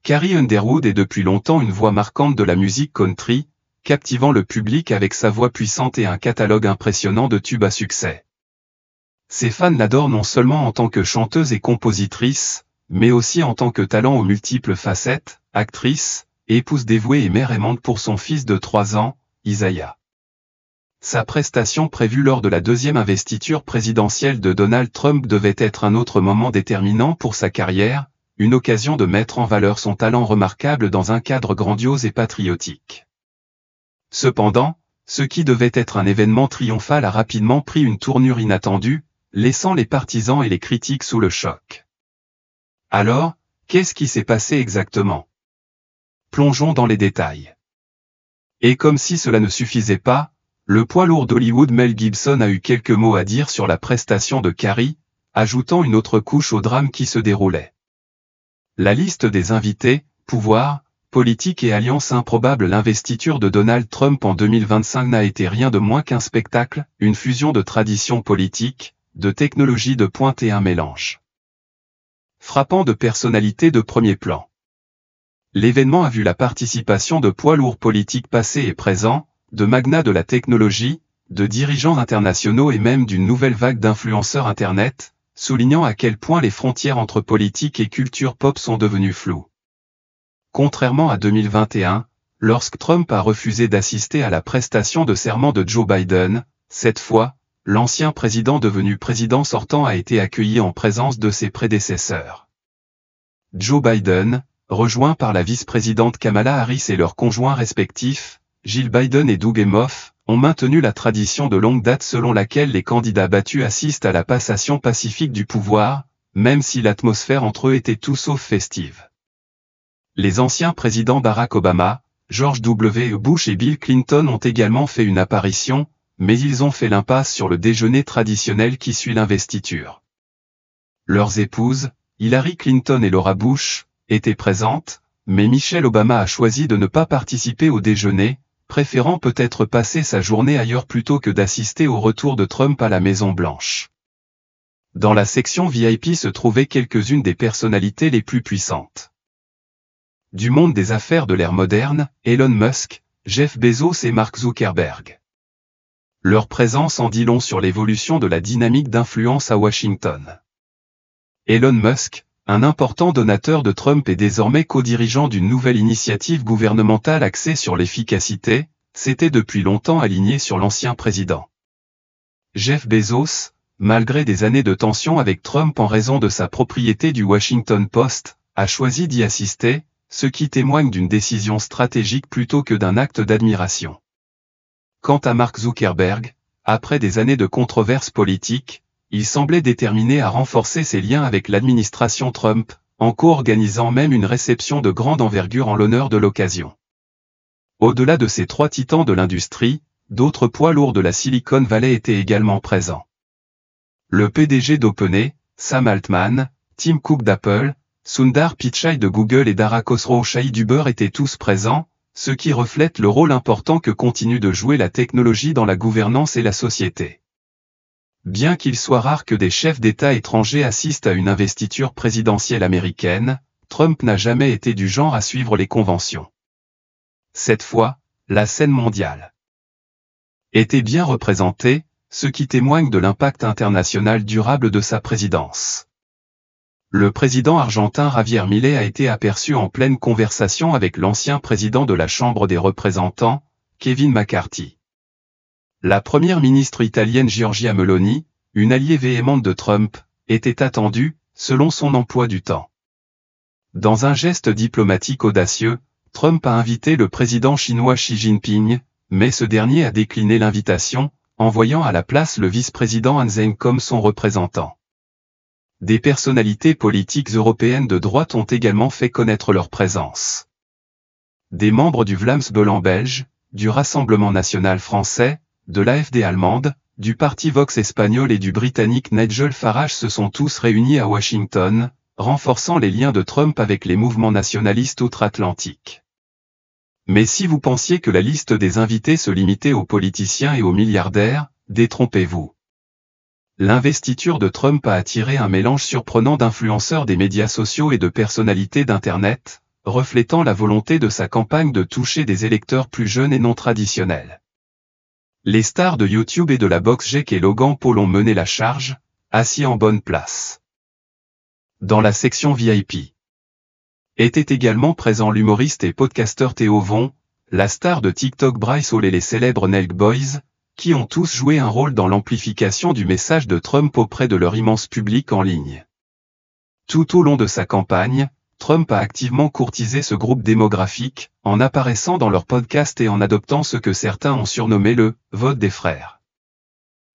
Carrie Underwood est depuis longtemps une voix marquante de la musique country, captivant le public avec sa voix puissante et un catalogue impressionnant de tubes à succès. Ses fans l'adorent non seulement en tant que chanteuse et compositrice, mais aussi en tant que talent aux multiples facettes, actrice, épouse dévouée et mère aimante pour son fils de 3 ans, Isaiah. Sa prestation prévue lors de la deuxième investiture présidentielle de Donald Trump devait être un autre moment déterminant pour sa carrière, une occasion de mettre en valeur son talent remarquable dans un cadre grandiose et patriotique. Cependant, ce qui devait être un événement triomphal a rapidement pris une tournure inattendue, laissant les partisans et les critiques sous le choc. Alors, qu'est-ce qui s'est passé exactement? Plongeons dans les détails. Et comme si cela ne suffisait pas, le poids lourd d'Hollywood Mel Gibson a eu quelques mots à dire sur la prestation de Carrie, ajoutant une autre couche au drame qui se déroulait. La liste des invités, pouvoir, politique et alliance improbable. L'investiture de Donald Trump en 2025 n'a été rien de moins qu'un spectacle, une fusion de traditions politiques, de technologies de pointe et un mélange frappant de personnalités de premier plan. L'événement a vu la participation de poids lourds politiques passés et présents, de magnats de la technologie, de dirigeants internationaux et même d'une nouvelle vague d'influenceurs Internet, soulignant à quel point les frontières entre politique et culture pop sont devenues floues. Contrairement à 2021, lorsque Trump a refusé d'assister à la prestation de serment de Joe Biden, cette fois, l'ancien président devenu président sortant a été accueilli en présence de ses prédécesseurs. Joe Biden, rejoint par la vice-présidente Kamala Harris et leurs conjoints respectifs, Jill Biden et Doug Emhoff, ont maintenu la tradition de longue date selon laquelle les candidats battus assistent à la passation pacifique du pouvoir, même si l'atmosphère entre eux était tout sauf festive. Les anciens présidents Barack Obama, George W. Bush et Bill Clinton ont également fait une apparition, mais ils ont fait l'impasse sur le déjeuner traditionnel qui suit l'investiture. Leurs épouses, Hillary Clinton et Laura Bush, étaient présentes, mais Michelle Obama a choisi de ne pas participer au déjeuner, préférant peut-être passer sa journée ailleurs plutôt que d'assister au retour de Trump à la Maison-Blanche. Dans la section VIP se trouvaient quelques-unes des personnalités les plus puissantes du monde des affaires de l'ère moderne, Elon Musk, Jeff Bezos et Mark Zuckerberg. Leur présence en dit long sur l'évolution de la dynamique d'influence à Washington. Elon Musk, un important donateur de Trump et désormais co-dirigeant d'une nouvelle initiative gouvernementale axée sur l'efficacité, s'était depuis longtemps aligné sur l'ancien président. Jeff Bezos, malgré des années de tension avec Trump en raison de sa propriété du Washington Post, a choisi d'y assister, ce qui témoigne d'une décision stratégique plutôt que d'un acte d'admiration. Quant à Mark Zuckerberg, après des années de controverses politiques, il semblait déterminé à renforcer ses liens avec l'administration Trump, en co-organisant même une réception de grande envergure en l'honneur de l'occasion. Au-delà de ces 3 titans de l'industrie, d'autres poids lourds de la Silicon Valley étaient également présents. Le PDG d'OpenAI, Sam Altman, Tim Cook d'Apple, Sundar Pichai de Google et Dara Khosrowshahi d'Uber étaient tous présents, ce qui reflète le rôle important que continue de jouer la technologie dans la gouvernance et la société. Bien qu'il soit rare que des chefs d'État étrangers assistent à une investiture présidentielle américaine, Trump n'a jamais été du genre à suivre les conventions. Cette fois, la scène mondiale était bien représentée, ce qui témoigne de l'impact international durable de sa présidence. Le président argentin Javier Milei a été aperçu en pleine conversation avec l'ancien président de la Chambre des représentants, Kevin McCarthy. La première ministre italienne Giorgia Meloni, une alliée véhémente de Trump, était attendue, selon son emploi du temps. Dans un geste diplomatique audacieux, Trump a invité le président chinois Xi Jinping, mais ce dernier a décliné l'invitation, envoyant à la place le vice-président Han Zheng comme son représentant. Des personnalités politiques européennes de droite ont également fait connaître leur présence. Des membres du Vlaams-Belang belge, du Rassemblement national français, de l'AfD allemande, du parti Vox espagnol et du britannique Nigel Farage se sont tous réunis à Washington, renforçant les liens de Trump avec les mouvements nationalistes outre-Atlantique. Mais si vous pensiez que la liste des invités se limitait aux politiciens et aux milliardaires, détrompez-vous. L'investiture de Trump a attiré un mélange surprenant d'influenceurs des médias sociaux et de personnalités d'Internet, reflétant la volonté de sa campagne de toucher des électeurs plus jeunes et non traditionnels. Les stars de YouTube et de la boxe Jake et Logan Paul ont mené la charge, assis en bonne place. Dans la section VIP était également présent l'humoriste et podcasteur Théo Von, la star de TikTok Bryce Hall et les célèbres Nelk Boys, qui ont tous joué un rôle dans l'amplification du message de Trump auprès de leur immense public en ligne. Tout au long de sa campagne, Trump a activement courtisé ce groupe démographique, en apparaissant dans leur podcast et en adoptant ce que certains ont surnommé le « vote des frères ».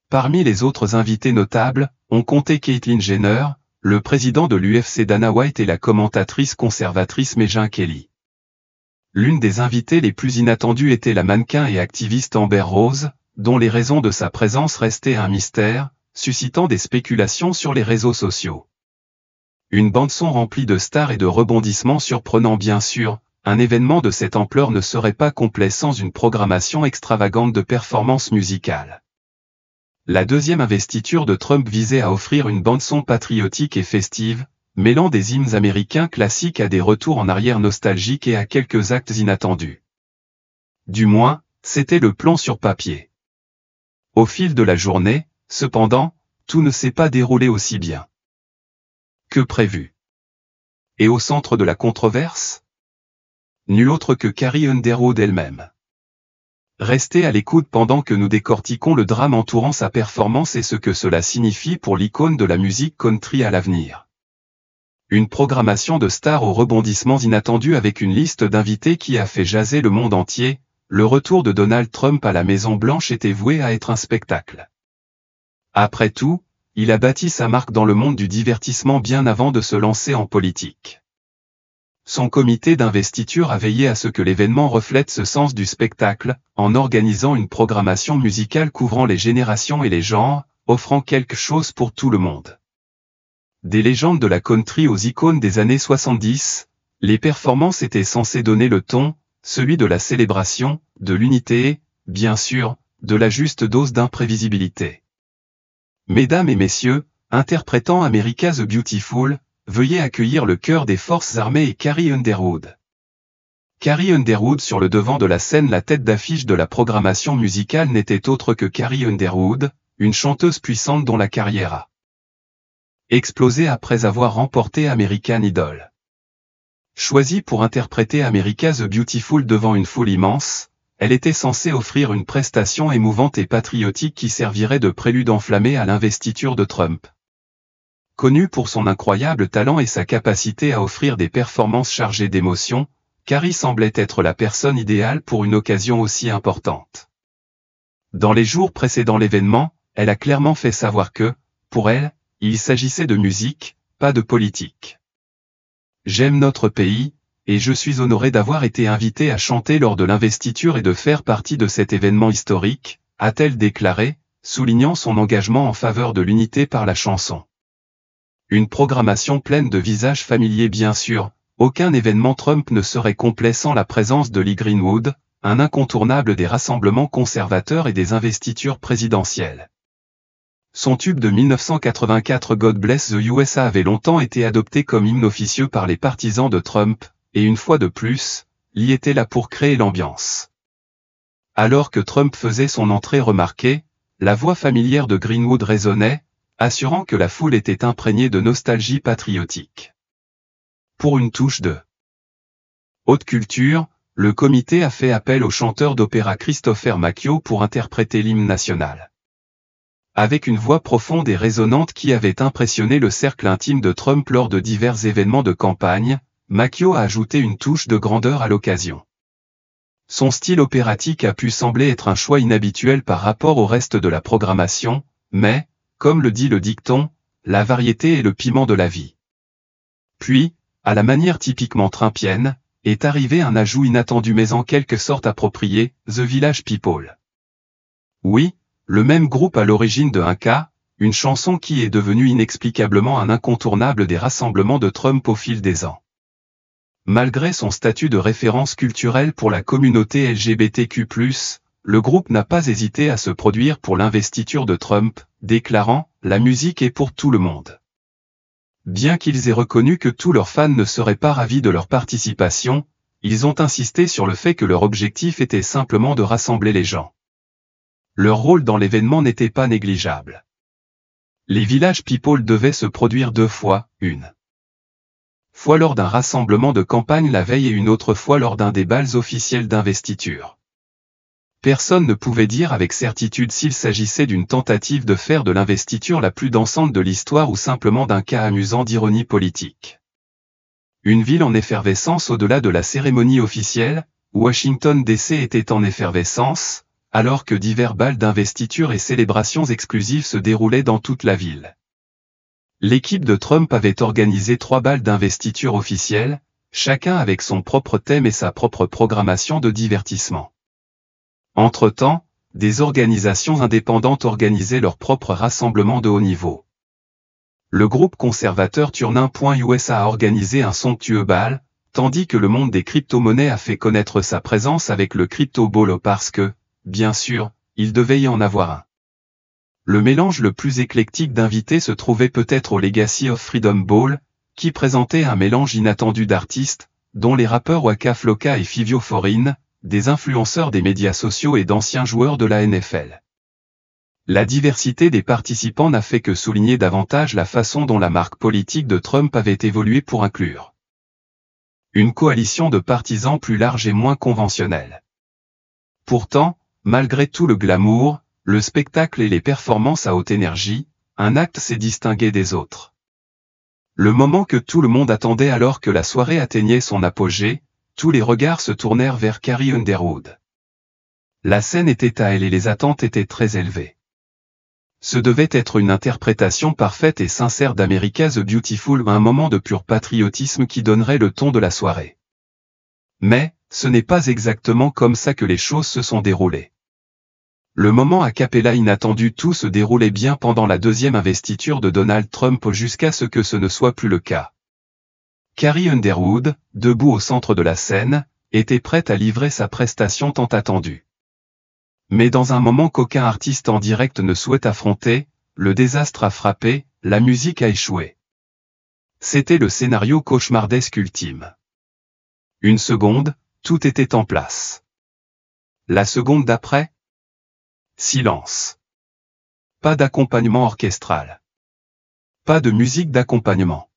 Parmi les autres invités notables, on comptait Caitlyn Jenner, le président de l'UFC Dana White et la commentatrice conservatrice Megyn Kelly. L'une des invitées les plus inattendues était la mannequin et activiste Amber Rose, dont les raisons de sa présence restaient un mystère, suscitant des spéculations sur les réseaux sociaux. Une bande-son remplie de stars et de rebondissements surprenants bien sûr, un événement de cette ampleur ne serait pas complet sans une programmation extravagante de performances musicales. La deuxième investiture de Trump visait à offrir une bande-son patriotique et festive, mêlant des hymnes américains classiques à des retours en arrière nostalgiques et à quelques actes inattendus. Du moins, c'était le plan sur papier. Au fil de la journée, cependant, tout ne s'est pas déroulé aussi bien que prévu. Et au centre de la controverse? Nul autre que Carrie Underwood elle-même. Restez à l'écoute pendant que nous décortiquons le drame entourant sa performance et ce que cela signifie pour l'icône de la musique country à l'avenir. Une programmation de stars aux rebondissements inattendus avec une liste d'invités qui a fait jaser le monde entier, le retour de Donald Trump à la Maison-Blanche était voué à être un spectacle. Après tout, il a bâti sa marque dans le monde du divertissement bien avant de se lancer en politique. Son comité d'investiture a veillé à ce que l'événement reflète ce sens du spectacle, en organisant une programmation musicale couvrant les générations et les genres, offrant quelque chose pour tout le monde. Des légendes de la country aux icônes des années 70, les performances étaient censées donner le ton, celui de la célébration, de l'unité et, bien sûr, de la juste dose d'imprévisibilité. Mesdames et messieurs, interprétant America the Beautiful, veuillez accueillir le cœur des forces armées et Carrie Underwood. Carrie Underwood sur le devant de la scène. La tête d'affiche de la programmation musicale n'était autre que Carrie Underwood, une chanteuse puissante dont la carrière a explosé après avoir remporté American Idol. Choisie pour interpréter America the Beautiful devant une foule immense, elle était censée offrir une prestation émouvante et patriotique qui servirait de prélude enflammé à l'investiture de Trump. Connue pour son incroyable talent et sa capacité à offrir des performances chargées d'émotions, Carrie semblait être la personne idéale pour une occasion aussi importante. Dans les jours précédant l'événement, elle a clairement fait savoir que, pour elle, il s'agissait de musique, pas de politique. J'aime notre pays, et je suis honorée d'avoir été invitée à chanter lors de l'investiture et de faire partie de cet événement historique, a-t-elle déclaré, soulignant son engagement en faveur de l'unité par la chanson. Une programmation pleine de visages familiers bien sûr, aucun événement Trump ne serait complet sans la présence de Lee Greenwood, un incontournable des rassemblements conservateurs et des investitures présidentielles. Son tube de 1984 God Bless the USA avait longtemps été adopté comme hymne officieux par les partisans de Trump, et une fois de plus, Lee était là pour créer l'ambiance. Alors que Trump faisait son entrée remarquée, la voix familière de Greenwood résonnait, assurant que la foule était imprégnée de nostalgie patriotique. Pour une touche de haute culture, le comité a fait appel au chanteur d'opéra Christopher Macchio pour interpréter l'hymne national. Avec une voix profonde et résonnante qui avait impressionné le cercle intime de Trump lors de divers événements de campagne, Macchio a ajouté une touche de grandeur à l'occasion. Son style opératique a pu sembler être un choix inhabituel par rapport au reste de la programmation, mais, comme le dit le dicton, la variété est le piment de la vie. Puis, à la manière typiquement trumpienne, est arrivé un ajout inattendu mais en quelque sorte approprié, The Village People. Oui, le même groupe à l'origine de 1K, une chanson qui est devenue inexplicablement un incontournable des rassemblements de Trump au fil des ans. Malgré son statut de référence culturelle pour la communauté LGBTQ+, le groupe n'a pas hésité à se produire pour l'investiture de Trump, déclarant « La musique est pour tout le monde ». Bien qu'ils aient reconnu que tous leurs fans ne seraient pas ravis de leur participation, ils ont insisté sur le fait que leur objectif était simplement de rassembler les gens. Leur rôle dans l'événement n'était pas négligeable. Les Village People devaient se produire 2 fois, une fois lors d'un rassemblement de campagne la veille et une autre fois lors d'un des bals officiels d'investiture. Personne ne pouvait dire avec certitude s'il s'agissait d'une tentative de faire de l'investiture la plus dansante de l'histoire ou simplement d'un cas amusant d'ironie politique. Une ville en effervescence au-delà de la cérémonie officielle, Washington DC était en effervescence, alors que divers bals d'investiture et célébrations exclusives se déroulaient dans toute la ville. L'équipe de Trump avait organisé 3 bals d'investiture officiels, chacun avec son propre thème et sa propre programmation de divertissement. Entre-temps, des organisations indépendantes organisaient leurs propres rassemblements de haut niveau. Le groupe conservateur Turnin.us a organisé un somptueux bal, tandis que le monde des crypto-monnaies a fait connaître sa présence avec le Crypto Bowl parce que, bien sûr, il devait y en avoir un. Le mélange le plus éclectique d'invités se trouvait peut-être au Legacy of Freedom Bowl, qui présentait un mélange inattendu d'artistes, dont les rappeurs Waka Flocka et Fivio Foreign, des influenceurs des médias sociaux et d'anciens joueurs de la NFL. La diversité des participants n'a fait que souligner davantage la façon dont la marque politique de Trump avait évolué pour inclure une coalition de partisans plus large et moins conventionnelle. Pourtant, malgré tout le glamour, le spectacle et les performances à haute énergie, un acte s'est distingué des autres. Le moment que tout le monde attendait alors que la soirée atteignait son apogée, tous les regards se tournèrent vers Carrie Underwood. La scène était à elle et les attentes étaient très élevées. Ce devait être une interprétation parfaite et sincère d'America the Beautiful, un moment de pur patriotisme qui donnerait le ton de la soirée. Mais, ce n'est pas exactement comme ça que les choses se sont déroulées. Le moment a cappella inattendu, tout se déroulait bien pendant la 2e investiture de Donald Trump jusqu'à ce que ce ne soit plus le cas. Carrie Underwood, debout au centre de la scène, était prête à livrer sa prestation tant attendue. Mais dans un moment qu'aucun artiste en direct ne souhaite affronter, le désastre a frappé, la musique a échoué. C'était le scénario cauchemardesque ultime. Une seconde, tout était en place. La seconde d'après? Silence. Pas d'accompagnement orchestral. Pas de musique d'accompagnement.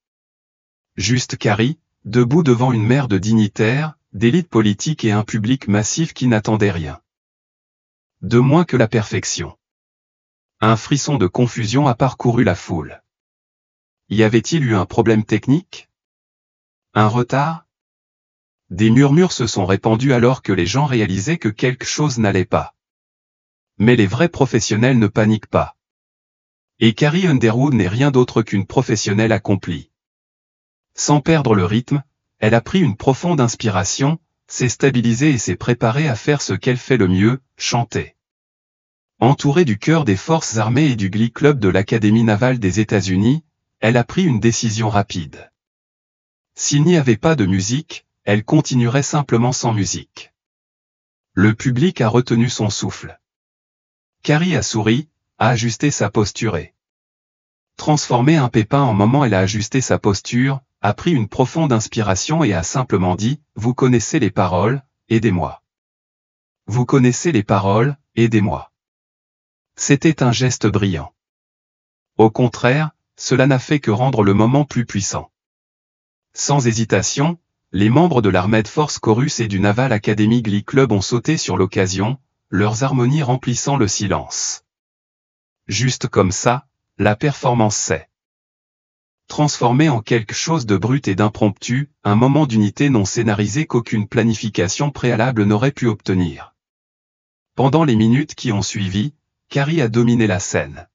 Juste Carrie, debout devant une mer de dignitaires, d'élites politiques et un public massif qui n'attendait rien de moins que la perfection. Un frisson de confusion a parcouru la foule. Y avait-il eu un problème technique? Un retard? Des murmures se sont répandus alors que les gens réalisaient que quelque chose n'allait pas. Mais les vrais professionnels ne paniquent pas. Et Carrie Underwood n'est rien d'autre qu'une professionnelle accomplie. Sans perdre le rythme, elle a pris une profonde inspiration, s'est stabilisée et s'est préparée à faire ce qu'elle fait le mieux, chanter. Entourée du chœur des forces armées et du Glee Club de l'Académie navale des États-Unis, elle a pris une décision rapide. S'il n'y avait pas de musique, elle continuerait simplement sans musique. Le public a retenu son souffle. Carrie a souri, a ajusté sa posture et transformé un pépin en moment. Elle a ajusté sa posture, a pris une profonde inspiration et a simplement dit « Vous connaissez les paroles, aidez-moi. Vous connaissez les paroles, aidez-moi. » C'était un geste brillant. Au contraire, cela n'a fait que rendre le moment plus puissant. Sans hésitation, les membres de l'Armed Force Chorus et du Naval Academy Glee Club ont sauté sur l'occasion, leurs harmonies remplissant le silence. Juste comme ça, la performance s'est transformée en quelque chose de brut et d'impromptu, un moment d'unité non scénarisé qu'aucune planification préalable n'aurait pu obtenir. Pendant les minutes qui ont suivi, Carrie a dominé la scène.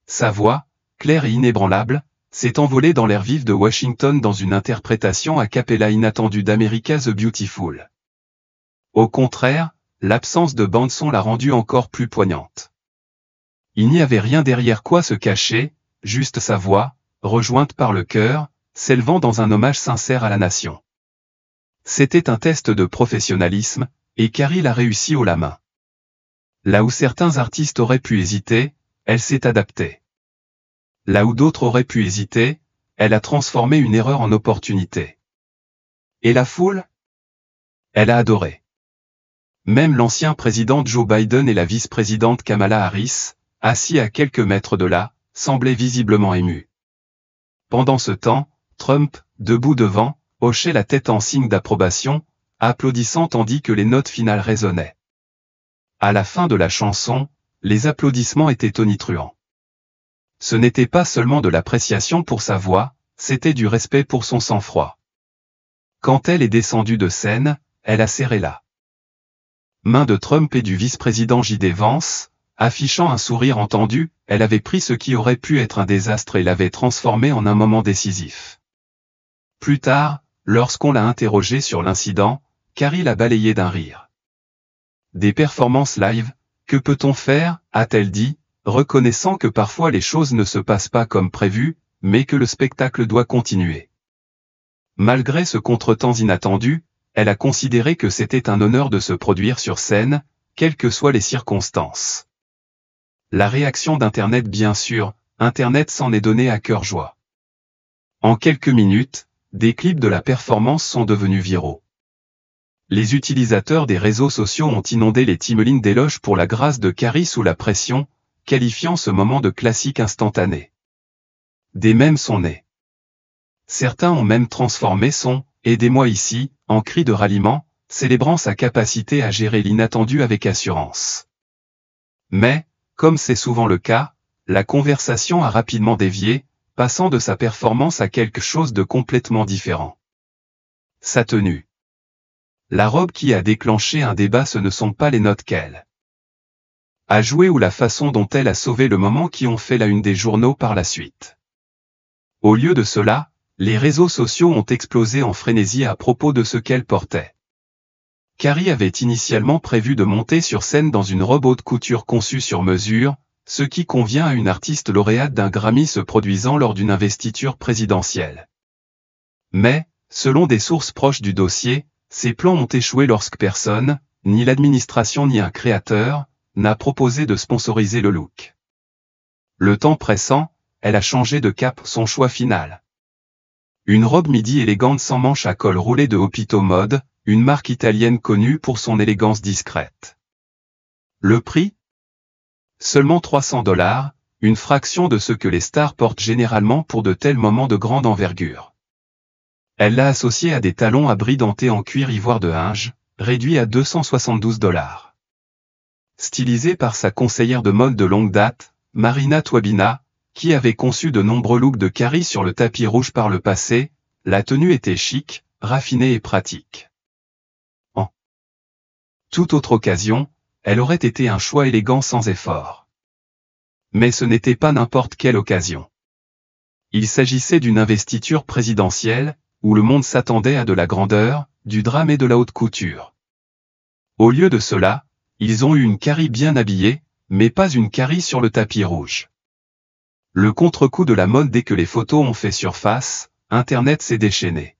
Sa voix, claire et inébranlable, s'est envolée dans l'air vif de Washington dans une interprétation a cappella inattendue d'America the Beautiful. Au contraire, l'absence de bande-son l'a rendue encore plus poignante. Il n'y avait rien derrière quoi se cacher, juste sa voix, rejointe par le chœur, s'élevant dans un hommage sincère à la nation. C'était un test de professionnalisme, et Carrie l'a réussi haut la main. Là où certains artistes auraient pu hésiter, elle s'est adaptée. Là où d'autres auraient pu hésiter, elle a transformé une erreur en opportunité. Et la foule? Elle a adoré. Même l'ancien président Joe Biden et la vice-présidente Kamala Harris, assis à quelques mètres de là, semblaient visiblement émus. Pendant ce temps, Trump, debout devant, hochait la tête en signe d'approbation, applaudissant tandis que les notes finales résonnaient. À la fin de la chanson, les applaudissements étaient tonitruants. Ce n'était pas seulement de l'appréciation pour sa voix, c'était du respect pour son sang-froid. Quand elle est descendue de scène, elle a serré la main de Trump et du vice-président J.D. Vance, affichant un sourire entendu, elle avait pris ce qui aurait pu être un désastre et l'avait transformé en un moment décisif. Plus tard, lorsqu'on l'a interrogée sur l'incident, Carrie l'a balayé d'un rire. Des performances live, que peut-on faire, a-t-elle dit, reconnaissant que parfois les choses ne se passent pas comme prévu, mais que le spectacle doit continuer. Malgré ce contretemps inattendu, elle a considéré que c'était un honneur de se produire sur scène, quelles que soient les circonstances. La réaction d'Internet bien sûr, Internet s'en est donné à cœur joie. En quelques minutes, des clips de la performance sont devenus viraux. Les utilisateurs des réseaux sociaux ont inondé les timelines d'éloges pour la grâce de Carrie sous la pression, qualifiant ce moment de classique instantané. Des mèmes sont nés. Certains ont même transformé son « Aidez-moi ici » en cri de ralliement, célébrant sa capacité à gérer l'inattendu avec assurance. Mais, comme c'est souvent le cas, la conversation a rapidement dévié, passant de sa performance à quelque chose de complètement différent. Sa tenue. La robe qui a déclenché un débat, ce ne sont pas les notes qu'elle a jouées ou la façon dont elle a sauvé le moment qui ont fait la une des journaux par la suite. Au lieu de cela, les réseaux sociaux ont explosé en frénésie à propos de ce qu'elle portait. Carrie avait initialement prévu de monter sur scène dans une robe haute couture conçue sur mesure, ce qui convient à une artiste lauréate d'un Grammy se produisant lors d'une investiture présidentielle. Mais, selon des sources proches du dossier, ces plans ont échoué lorsque personne, ni l'administration ni un créateur, n'a proposé de sponsoriser le look. Le temps pressant, elle a changé de cap, son choix final. Une robe midi élégante sans manches à col roulé de Hopito Mode, une marque italienne connue pour son élégance discrète. Le prix? Seulement $300, une fraction de ce que les stars portent généralement pour de tels moments de grande envergure. Elle l'a associé à des talons à bris dentés en cuir ivoire de Hinge, réduits à $272. Stylisée par sa conseillère de mode de longue date, Marina Twabina, qui avait conçu de nombreux looks de Carrie sur le tapis rouge par le passé, la tenue était chic, raffinée et pratique. En toute autre occasion, elle aurait été un choix élégant sans effort. Mais ce n'était pas n'importe quelle occasion. Il s'agissait d'une investiture présidentielle, où le monde s'attendait à de la grandeur, du drame et de la haute couture. Au lieu de cela, ils ont eu une Carrie bien habillée, mais pas une Carrie sur le tapis rouge. Le contre-coup de la mode dès que les photos ont fait surface, Internet s'est déchaîné.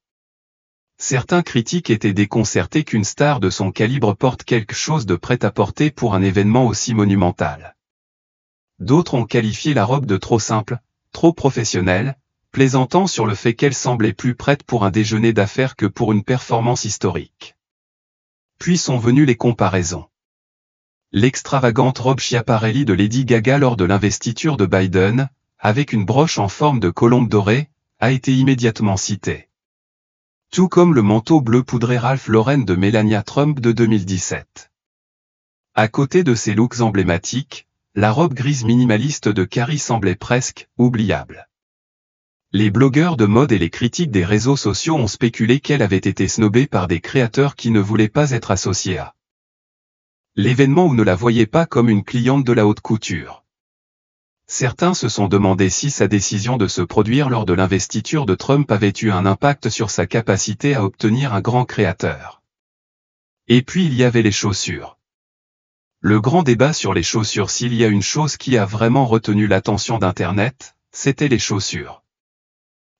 Certains critiques étaient déconcertés qu'une star de son calibre porte quelque chose de prêt-à-porter pour un événement aussi monumental. D'autres ont qualifié la robe de trop simple, trop professionnelle, plaisantant sur le fait qu'elle semblait plus prête pour un déjeuner d'affaires que pour une performance historique. Puis sont venues les comparaisons. L'extravagante robe Schiaparelli de Lady Gaga lors de l'investiture de Biden, avec une broche en forme de colombe dorée, a été immédiatement citée. Tout comme le manteau bleu poudré Ralph Lauren de Melania Trump de 2017. À côté de ces looks emblématiques, la robe grise minimaliste de Carrie semblait presque oubliable. Les blogueurs de mode et les critiques des réseaux sociaux ont spéculé qu'elle avait été snobée par des créateurs qui ne voulaient pas être associés à l'événement ou ne la voyaient pas comme une cliente de la haute couture. Certains se sont demandé si sa décision de se produire lors de l'investiture de Trump avait eu un impact sur sa capacité à obtenir un grand créateur. Et puis il y avait les chaussures. Le grand débat sur les chaussures. S'il y a une chose qui a vraiment retenu l'attention d'Internet, c'était les chaussures.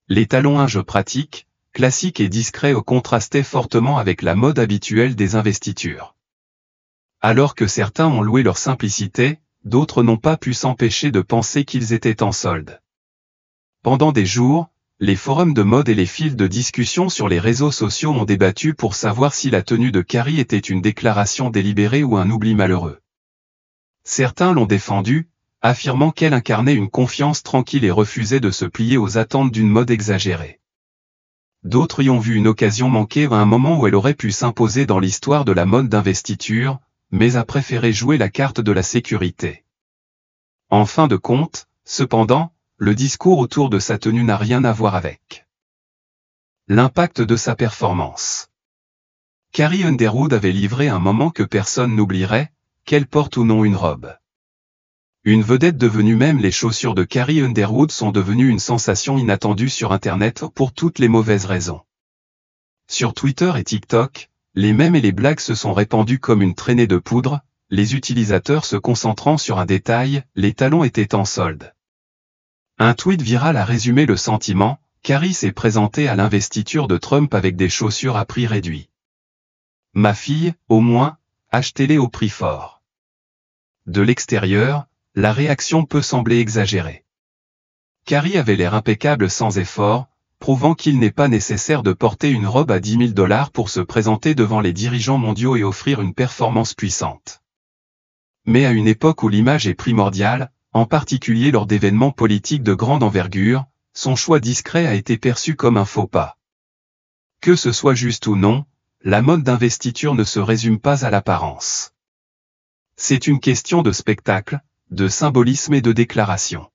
Les talons Hinge pratiques, classiques et discrets contrastaient fortement avec la mode habituelle des investitures. Alors que certains ont loué leur simplicité, d'autres n'ont pas pu s'empêcher de penser qu'ils étaient en solde. Pendant des jours, les forums de mode et les fils de discussion sur les réseaux sociaux ont débattu pour savoir si la tenue de Carrie était une déclaration délibérée ou un oubli malheureux. Certains l'ont défendue, affirmant qu'elle incarnait une confiance tranquille et refusait de se plier aux attentes d'une mode exagérée. D'autres y ont vu une occasion manquée à un moment où elle aurait pu s'imposer dans l'histoire de la mode d'investiture, mais a préféré jouer la carte de la sécurité. En fin de compte, cependant, le discours autour de sa tenue n'a rien à voir avec l'impact de sa performance. Carrie Underwood avait livré un moment que personne n'oublierait, qu'elle porte ou non une robe. Une vedette devenue, même les chaussures de Carrie Underwood sont devenues une sensation inattendue sur Internet pour toutes les mauvaises raisons. Sur Twitter et TikTok, les mèmes et les blagues se sont répandus comme une traînée de poudre, les utilisateurs se concentrant sur un détail, les talons étaient en solde. Un tweet viral a résumé le sentiment, Carrie s'est présentée à l'investiture de Trump avec des chaussures à prix réduit. Ma fille, au moins, achetez-les au prix fort. De l'extérieur, la réaction peut sembler exagérée. Carrie avait l'air impeccable sans effort, prouvant qu'il n'est pas nécessaire de porter une robe à $10 000 pour se présenter devant les dirigeants mondiaux et offrir une performance puissante. Mais à une époque où l'image est primordiale, en particulier lors d'événements politiques de grande envergure, son choix discret a été perçu comme un faux pas. Que ce soit juste ou non, la mode d'investiture ne se résume pas à l'apparence. C'est une question de spectacle, de symbolisme et de déclaration.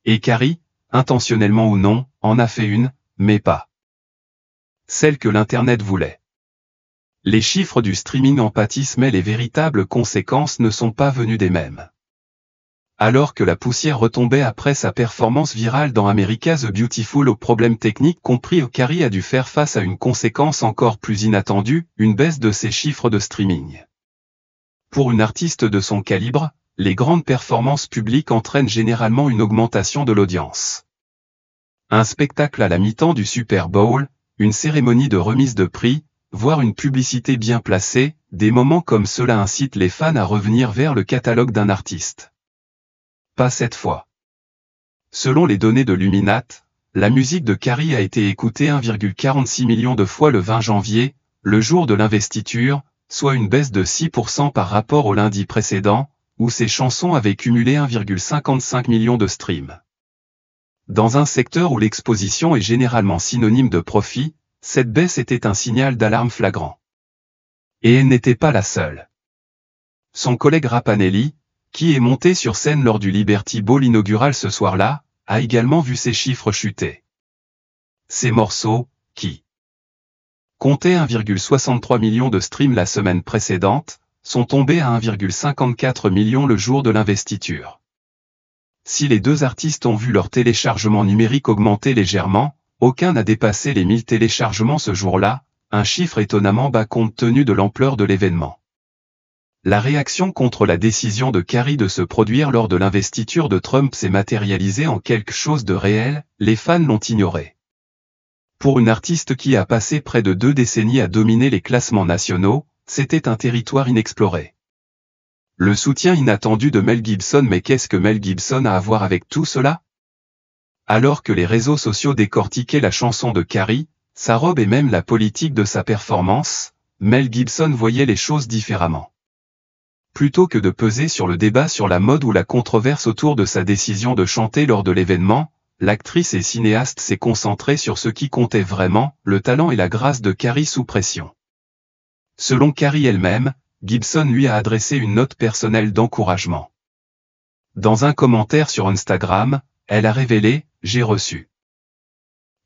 Et Carrie, intentionnellement ou non, en a fait une, mais pas celle que l'Internet voulait. Les chiffres du streaming en pâtissent, mais les véritables conséquences ne sont pas venues des mêmes. Alors que la poussière retombait après sa performance virale dans America's Beautiful aux problèmes techniques compris, Carrie a dû faire face à une conséquence encore plus inattendue, une baisse de ses chiffres de streaming. Pour une artiste de son calibre, les grandes performances publiques entraînent généralement une augmentation de l'audience. Un spectacle à la mi-temps du Super Bowl, une cérémonie de remise de prix, voire une publicité bien placée, des moments comme cela incitent les fans à revenir vers le catalogue d'un artiste. Pas cette fois. Selon les données de Luminat, la musique de Carrie a été écoutée 1,46 million de fois le 20 janvier, le jour de l'investiture, soit une baisse de 6% par rapport au lundi précédent, où ses chansons avaient cumulé 1,55 million de streams. Dans un secteur où l'exposition est généralement synonyme de profit, cette baisse était un signal d'alarme flagrant. Et elle n'était pas la seule. Son collègue Rapanelli, qui est monté sur scène lors du Liberty Bowl inaugural ce soir-là, a également vu ses chiffres chuter. Ces morceaux, qui comptaient 1,63 million de streams la semaine précédente, sont tombés à 1,54 million le jour de l'investiture. Si les deux artistes ont vu leur téléchargement numérique augmenter légèrement, aucun n'a dépassé les 1000 téléchargements ce jour-là, un chiffre étonnamment bas compte tenu de l'ampleur de l'événement. La réaction contre la décision de Carrie de se produire lors de l'investiture de Trump s'est matérialisée en quelque chose de réel, les fans l'ont ignoré. Pour une artiste qui a passé près de 2 décennies à dominer les classements nationaux, c'était un territoire inexploré. Le soutien inattendu de Mel Gibson, mais qu'est-ce que Mel Gibson a à voir avec tout cela? Alors que les réseaux sociaux décortiquaient la chanson de Carrie, sa robe et même la politique de sa performance, Mel Gibson voyait les choses différemment. Plutôt que de peser sur le débat sur la mode ou la controverse autour de sa décision de chanter lors de l'événement, l'actrice et cinéaste s'est concentrée sur ce qui comptait vraiment, le talent et la grâce de Carrie sous pression. Selon Carrie elle-même, Gibson lui a adressé une note personnelle d'encouragement. Dans un commentaire sur Instagram, elle a révélé « J'ai reçu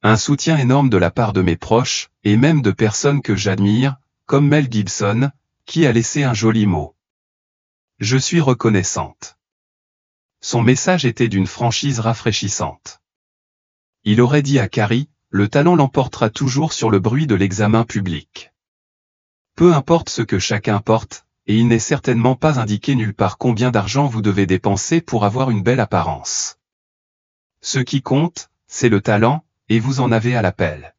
un soutien énorme de la part de mes proches, et même de personnes que j'admire, comme Mel Gibson, qui a laissé un joli mot. Je suis reconnaissante. » Son message était d'une franchise rafraîchissante. Il aurait dit à Carrie, le talent l'emportera toujours sur le bruit de l'examen public. Peu importe ce que chacun porte, et il n'est certainement pas indiqué nulle part combien d'argent vous devez dépenser pour avoir une belle apparence. Ce qui compte, c'est le talent, et vous en avez à l'appel.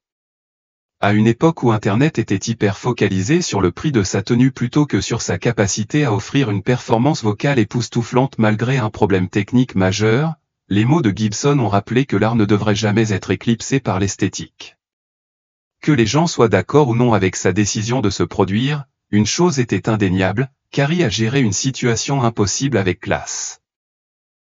À une époque où Internet était hyper focalisé sur le prix de sa tenue plutôt que sur sa capacité à offrir une performance vocale époustouflante malgré un problème technique majeur, Les mots de Gibson ont rappelé que l'art ne devrait jamais être éclipsé par l'esthétique. Que les gens soient d'accord ou non avec sa décision de se produire, une chose était indéniable, Carrie a géré une situation impossible avec classe.